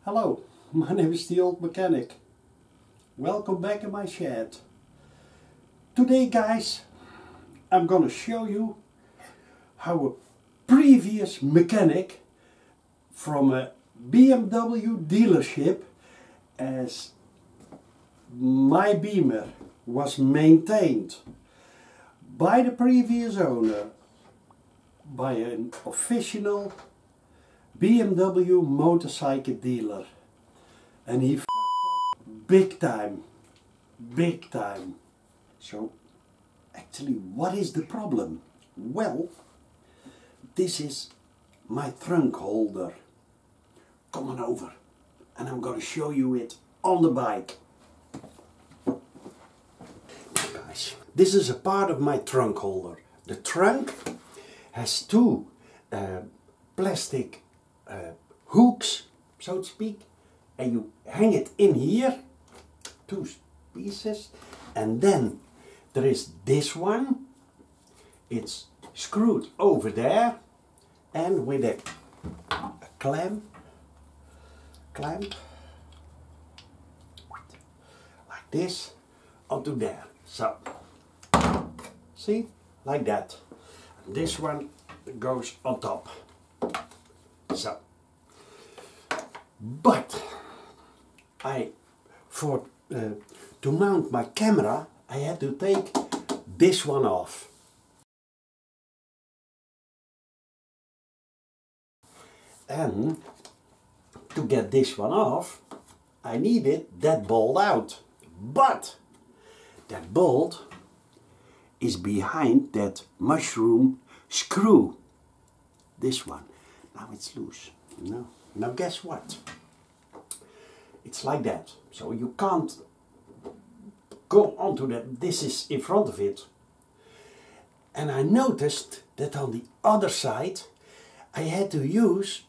Hello, my name is the Old Mechanic. Welcome back in my shed. Today guys, I'm gonna show you how a previous mechanic from a BMW dealership, as my Beamer was maintained by the previous owner by an official BMW motorcycle dealer, and he f***ed up big time. So actually, what is the problem? Well, this is my trunk holder. Come on over and I'm gonna show you it on the bike. Now guys, this is a part of my trunk holder. The trunk has two plastic hooks, so to speak, and you hang it in here, two pieces, and then there is this one. It's screwed over there, and with a clamp like this onto there. So see, like that. And this one goes on top. So, but to mount my camera, I had to take this one off. And to get this one off, I needed that bolt out. But that bolt is behind that mushroom screw. This one. Now it's loose. Now guess what? It's like that. So you can't go onto that. This is in front of it. And I noticed that on the other side I had to use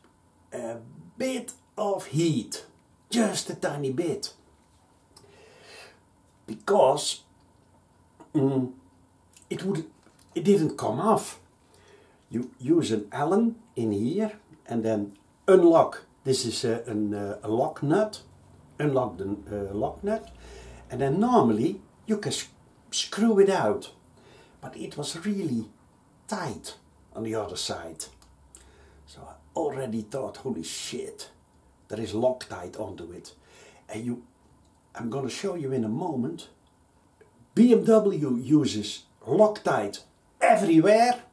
a bit of heat. Just a tiny bit. Because it didn't come off. You use an Allen in here and then unlock. This is a lock nut. Unlock the lock nut, and then normally you can screw it out. But it was really tight on the other side. So I already thought, holy shit, there is Loctite onto it. And I'm gonna show you in a moment. BMW uses Loctite everywhere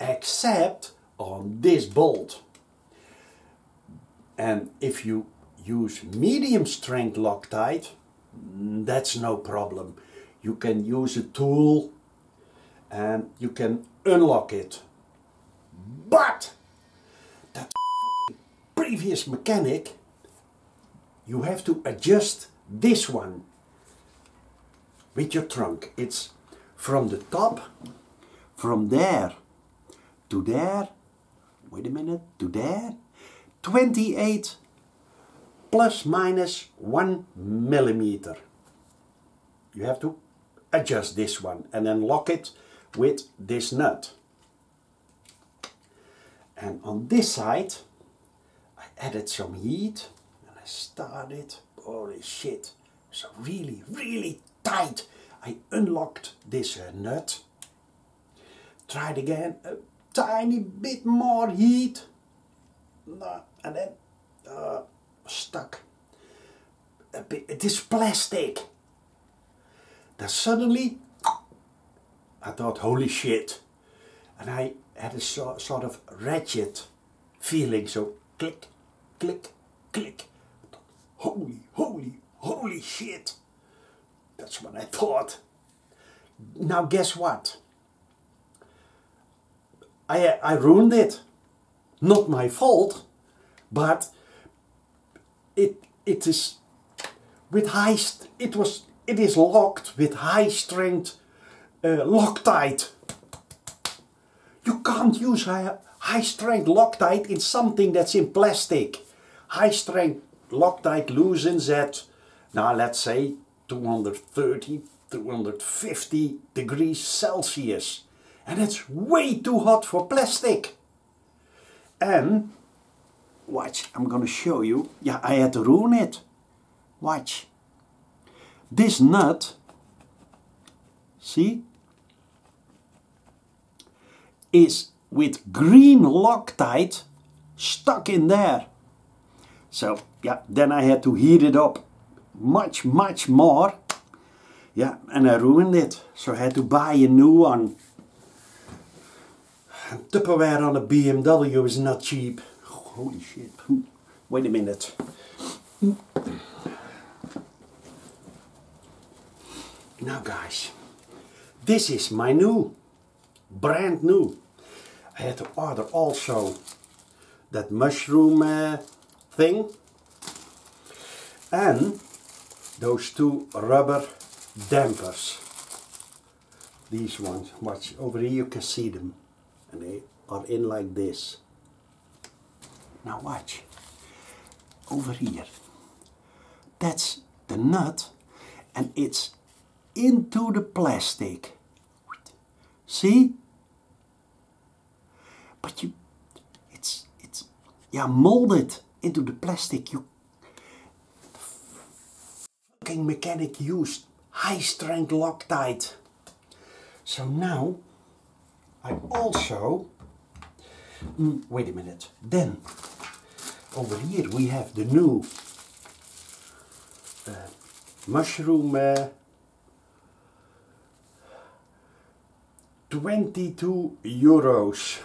except on this bolt. And if you use medium strength Loctite, that's no problem. You can use a tool and you can unlock it. But that previous mechanic, you have to adjust this one with your trunk. It's from the top, from there to there, wait a minute, to there, 28 plus minus 1 millimeter. You have to adjust this one and then lock it with this nut. And on this side I added some heat and I started, holy shit, so really tight. I unlocked this nut, tried again, a tiny bit more heat, and then stuck a bit. It is plastic. Then suddenly I thought, holy shit, and I had a sort of ratchet feeling. So click, click, click. Holy shit. That's what I thought. Now guess what? I ruined it. Not my fault, but it is with it is locked with high strength Loctite. You can't use high strength Loctite in something that's in plastic. High strength Loctite loosens at, now let's say 230, 250 degrees Celsius. And it's way too hot for plastic. And watch, I'm gonna show you. Yeah, I had to ruin it. Watch. This nut, see, is with green Loctite stuck in there. So yeah, then I had to heat it up much more. Yeah, and I ruined it. So I had to buy a new one. Tupperware on a BMW is not cheap. Holy shit. Wait a minute. Now guys, this is my new, brand new. I had to order also that mushroom thing and those two rubber dampers. These ones, watch over here, you can see them, and they are in like this. Now watch, over here, that's the nut, and it's into the plastic. See? But it's yeah, molded into the plastic. The fucking mechanic used high strength Loctite. So now I also wait a minute. Then over here we have the new mushroom 22 euros.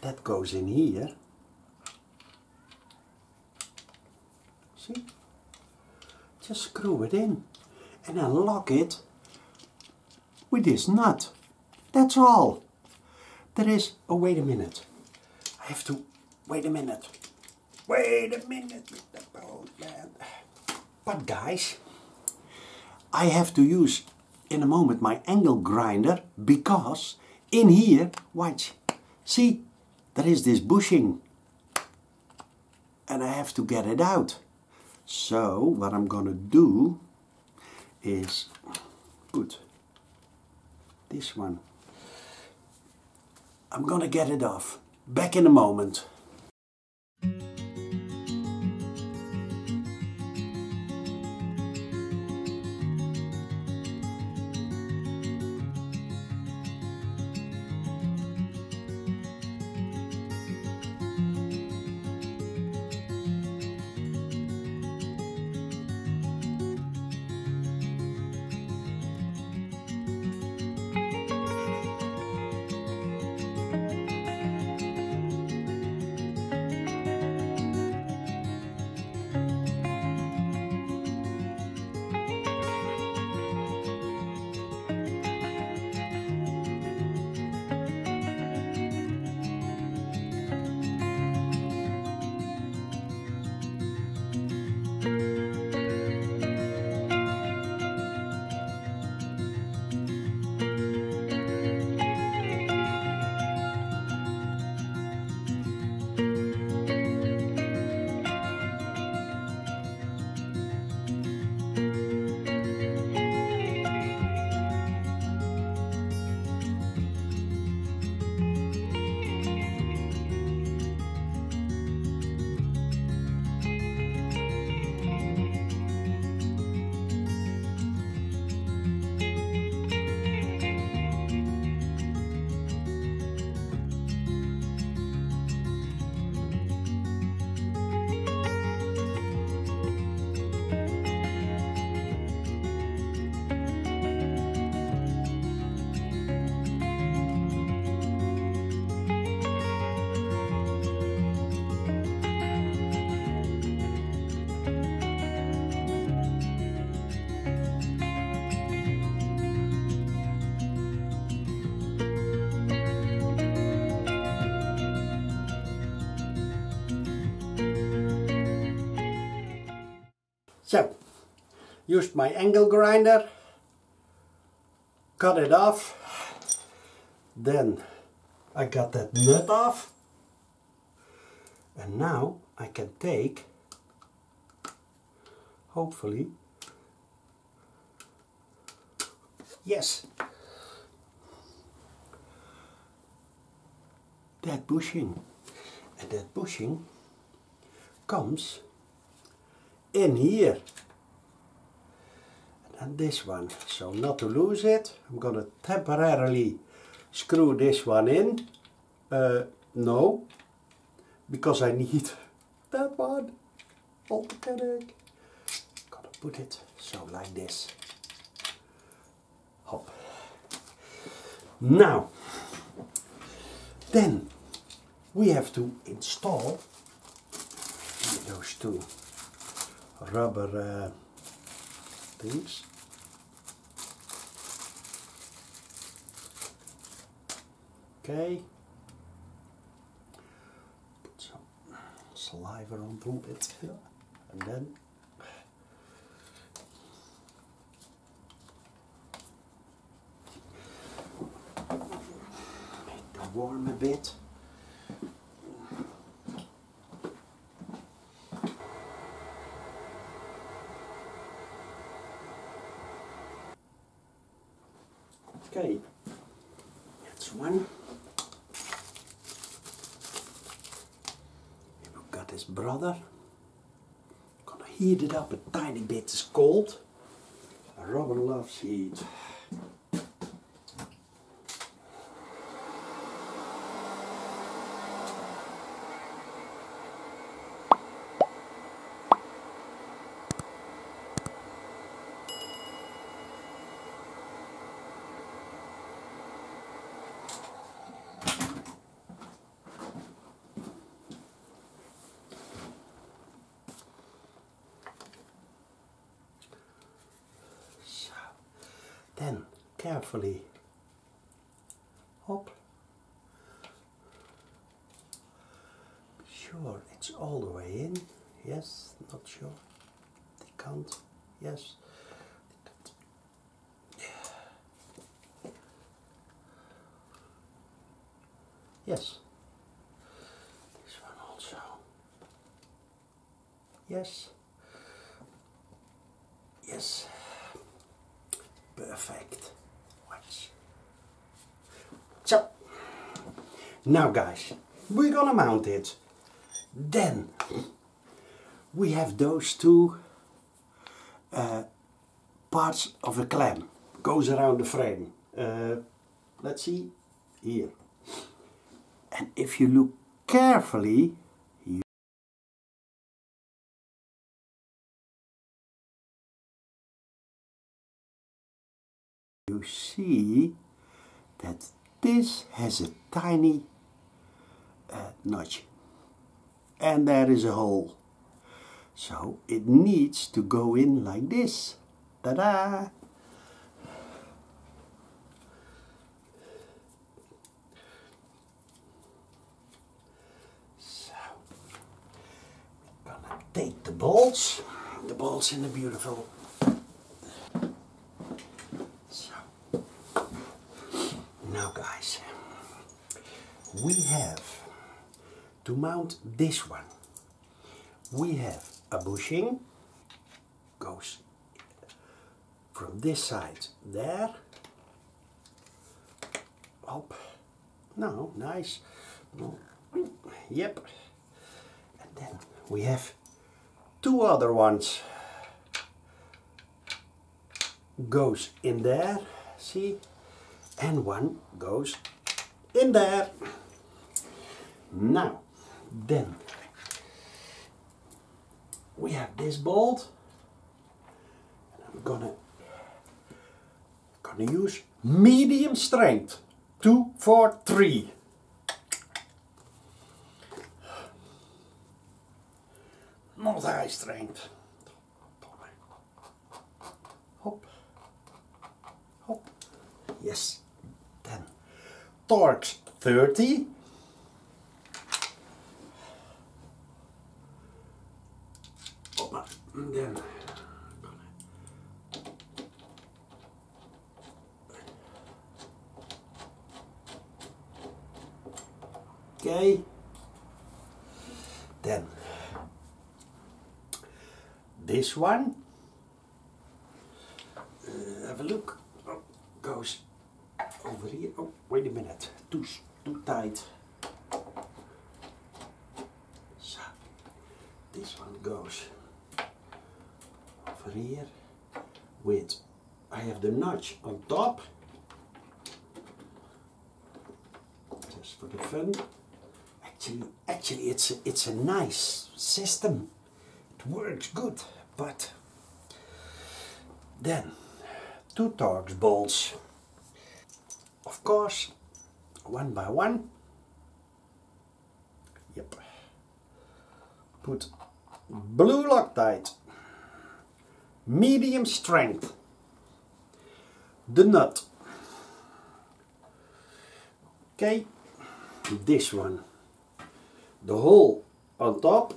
That goes in here. See? Just screw it in and then lock it with this nut. That's all. There is, oh wait a minute. I have to, wait a minute. Wait a minute with the boat, man. But guys, I have to use in a moment my angle grinder because in here, watch, see, there is this bushing and I have to get it out. So what I'm gonna do is put this one. I'm gonna get it off. Back in a moment. So, used my angle grinder, cut it off, then I got that nut off, and now I can take, hopefully, yes, that bushing. And that bushing comes in here. And this one. So not to lose it, I'm gonna temporarily screw this one in. No, because I need that one. Mechanic. Gonna put it so like this. Hop. Now, then we have to install those two rubber things. Okay. Put some saliva onto it, and then make them warm a bit. Okay, that's one. We've got his brother. Gonna heat it up a tiny bit. It's cold. Rubber loves heat. Then carefully, hop, sure it's all the way in, yes, not sure, they can't, yes, they can't. Yes, this one also, yes, yes. Perfect. Watch. So, now guys, we're gonna mount it. Then we have those two parts of a clamp. Goes around the frame. Let's see, here. And if you look carefully, you see that this has a tiny notch, and there is a hole, so it needs to go in like this. Ta-da! So we're gonna take the bolts in the beautiful. Now guys, we have to mount this one. We have a bushing, goes from this side there. Up. No, nice. No. Yep. And then we have two other ones. Goes in there, see? And one goes in there. Now, then we have this bolt, and I'm gonna use medium strength, 2, 4, 3. Not high strength. Hop, hop, yes. Then torques 30. And then okay. Then this one, have a look. Oh, goes over here. Oh, wait a minute, too tight. this one goes over here with, I have the notch on top, just for the fun. Actually it's a nice system, it works good, but then 2 Torx bolts, of course, one by one. Yep. Put blue Loctite, medium strength, the nut. Okay, this one, the hole on top.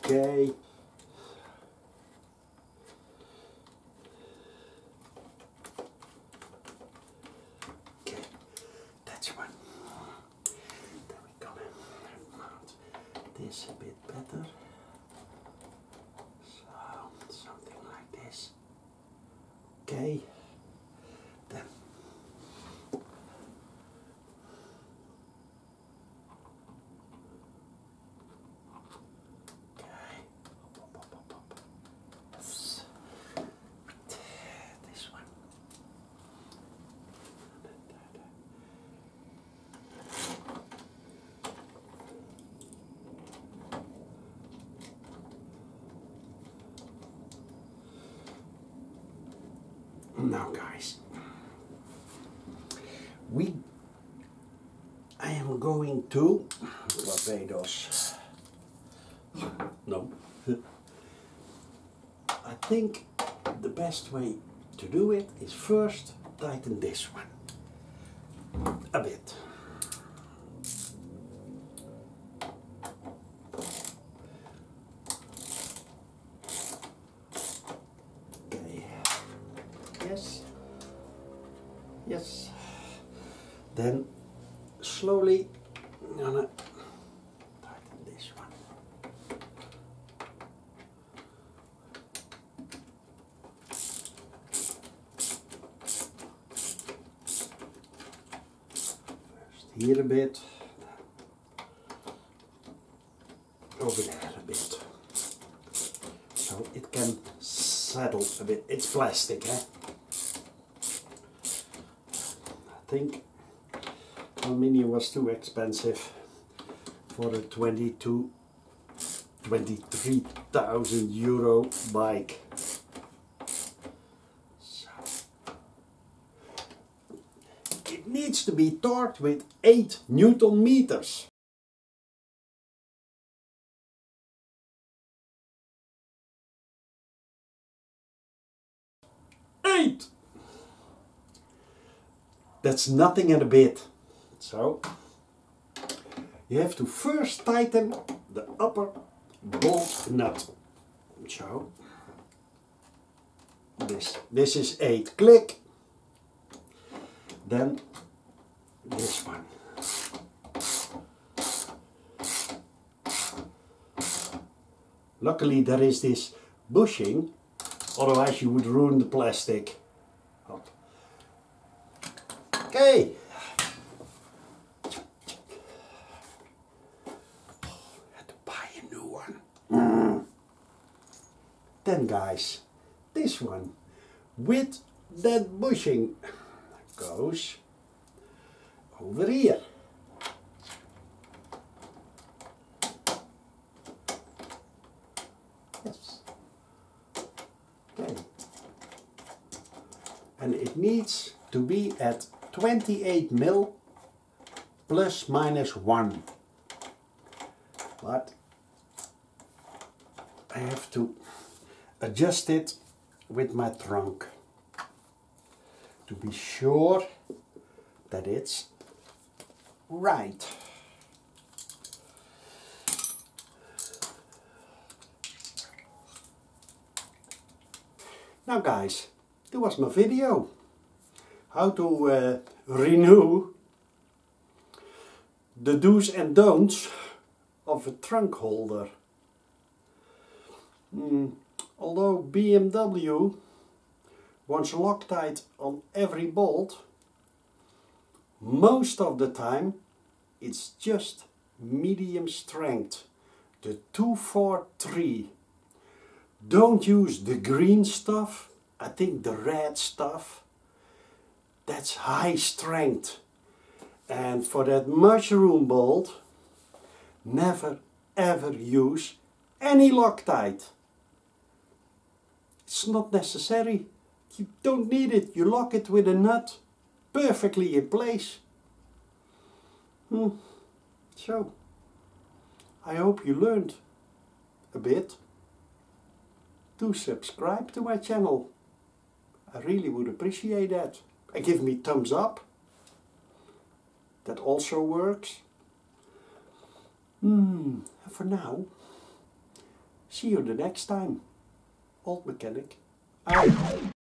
Okay. Okay, that's one. Then we're gonna mount this a bit better. So, something like this. Okay. Then this one. Now guys, I am going to Barbados. No. I think the best way to do it is first tighten this one a bit. Okay. Yes. Yes. Then slowly I'm gonna tighten this one. First here a bit, over there a bit, so it can settle a bit. It's plastic, eh? I think aluminium was too expensive for a 23,000 euro bike. So it needs to be torqued with 8 Newton meters. That's nothing and a bit. So you have to first tighten the upper bolt nut. So this is 8. Click. Then this one. Luckily there is this bushing, otherwise you would ruin the plastic. Okay. Had to buy a new one. Then guys, this one with that bushing goes over here. Yes. Okay. And it needs to be at 28 mil plus minus 1. But I have to adjust it with my trunk to be sure that it's right. Now guys, that was my video. How to renew the do's and don'ts of a trunk holder. Although BMW wants Loctite on every bolt, most of the time it's just medium strength. The 243. Don't use the green stuff. I think the red stuff, that's high strength. And for that mushroom bolt, never ever use any Loctite. It's not necessary. You don't need it. You lock it with a nut perfectly in place. So, I hope you learned a bit. Do subscribe to my channel. I really would appreciate that. And give me thumbs up. That also works. For now, see you the next time. Old Mechanic out.